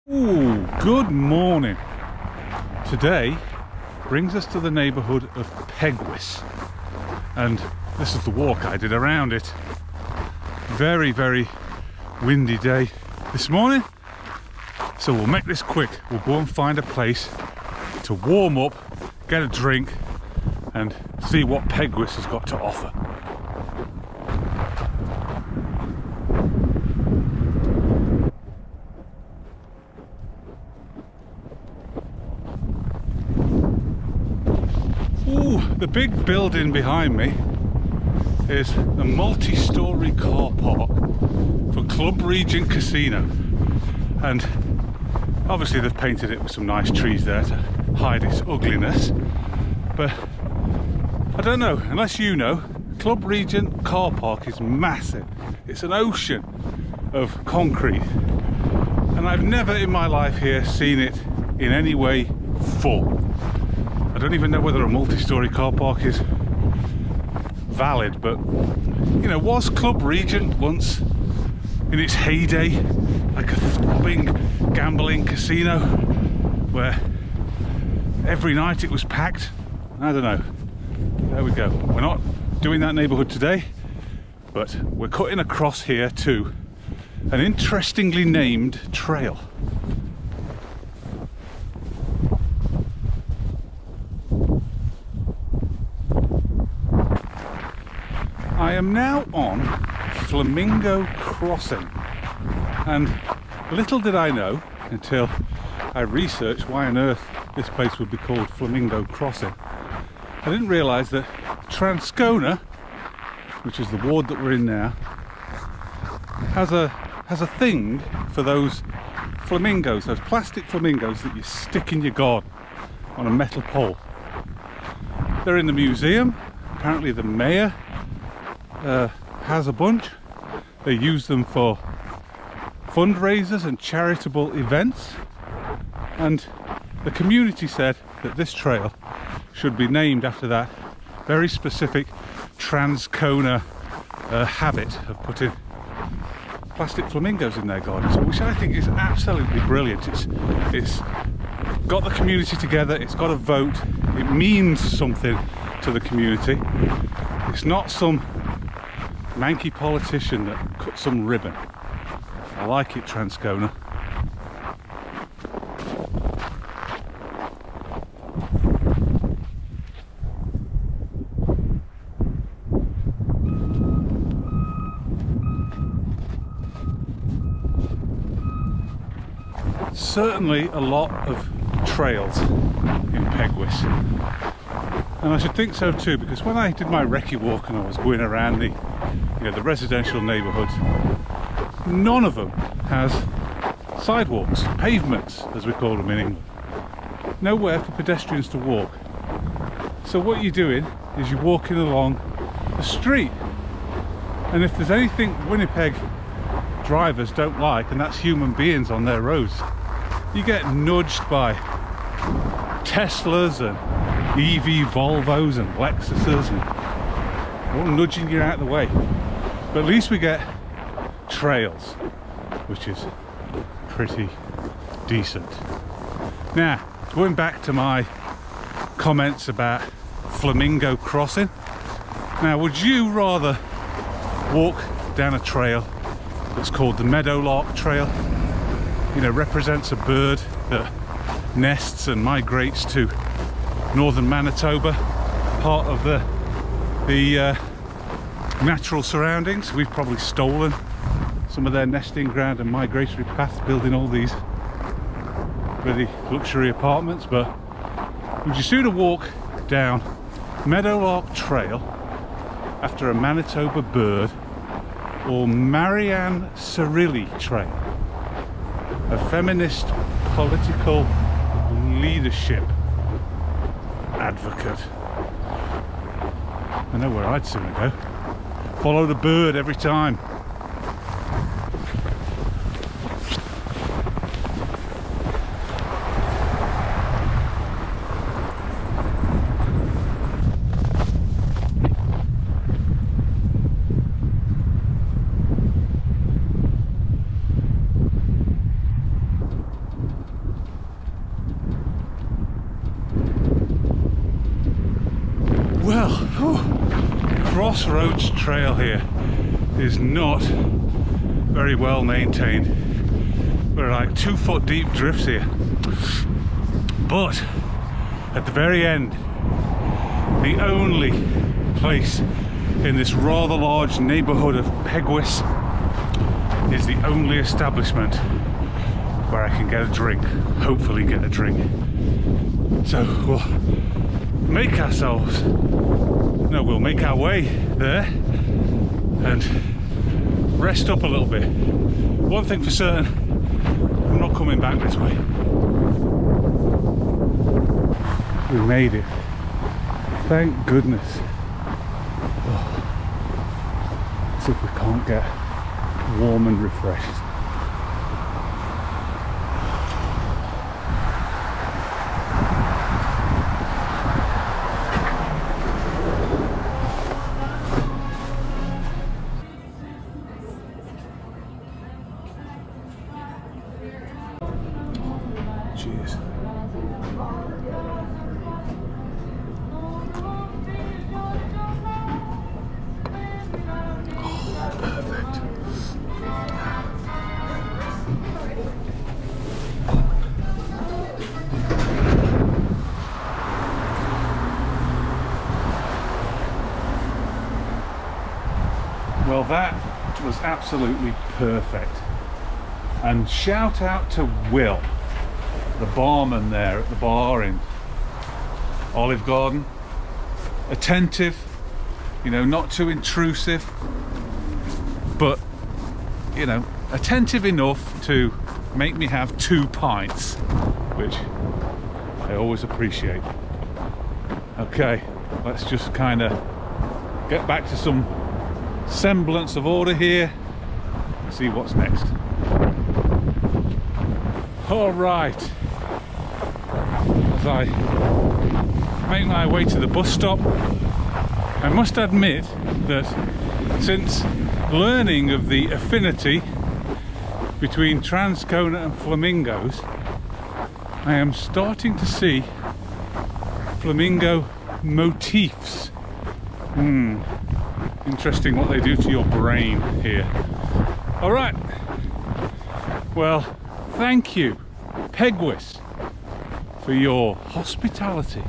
Ooh, good morning. Today brings us to the neighbourhood of Peguis, and this is the walk I did around it. Very, very windy day this morning, so we'll make this quick. We'll go and find a place to warm up, get a drink, and see what Peguis has got to offer. Ooh, the big building behind me is a multi-storey car park for Club Regent Casino, and obviously they've painted it with some nice trees there to hide its ugliness, but I don't know, unless you know, Club Regent car park is massive. It's an ocean of concrete, and I've never in my life here seen it in any way full. I don't even know whether a multi-storey car park is valid, but you know, was Club Regent once in its heyday like a throbbing gambling casino where every night it was packed? I don't know. There we go. We're not doing that neighbourhood today, but we're cutting across here to an interestingly named trail. I am now on Flamingo Crossing, and little did I know until I researched why on earth this place would be called Flamingo Crossing. I didn't realise that Transcona, which is the ward that we're in now, has a thing for those flamingos, those plastic flamingos that you stick in your garden on a metal pole. They're in the museum. Apparently the mayor has a bunch. They use them for fundraisers and charitable events, and the community said that this trail should be named after that very specific Transcona habit of putting plastic flamingos in their gardens, which I think is absolutely brilliant. It's got the community together, it's got a vote, it means something to the community. It's not some manky politician that cut some ribbon. I like it, Transcona. Certainly a lot of trails in Peguis, and I should think so too, because when I did my recce walk and I was going around the residential neighbourhoods, none of them has sidewalks, pavements as we call them in England. Nowhere for pedestrians to walk. So what you're doing is you're walking along the street, and if there's anything Winnipeg drivers don't like, and that's human beings on their roads, you get nudged by Teslas and EV Volvos and Lexuses, and all nudging you out of the way. But at least we get trails, which is pretty decent. Now, going back to my comments about Flamingo Crossing. Now, would you rather walk down a trail that's called the Meadowlark Trail? You know, represents a bird that nests and migrates to northern Manitoba, part of the natural surroundings. We've probably stolen some of their nesting ground and migratory paths, building all these really luxury apartments. But would you sooner walk down Meadowlark Trail after a Manitoba bird, or Marianne Cirilli Trail, a feminist political leadership advocate? I know where I'd sooner go. Follow the bird every time. crossroads trail here is not very well maintained. We're like 2 foot deep drifts here. But at the very end, the only place in this rather large neighbourhood of Peguis is the only establishment where I can get a drink, hopefully get a drink. So we'll make our way there and rest up a little bit. One thing for certain, I'm not coming back this way. We made it. Thank goodness. Let's see if we can't get warm and refreshed. Cheers. Perfect. Well, that was absolutely perfect. And shout out to Will, the barman there at the bar in Olive Garden. Attentive, you know, not too intrusive, but, you know, attentive enough to make me have 2 pints, which I always appreciate. Okay, let's just kind of get back to some semblance of order here and see what's next. All right, as I make my way to the bus stop, I must admit that since learning of the affinity between Transcona and flamingos, I am starting to see flamingo motifs. Interesting what they do to your brain here. All right, well, thank you, Peguis, for your hospitality.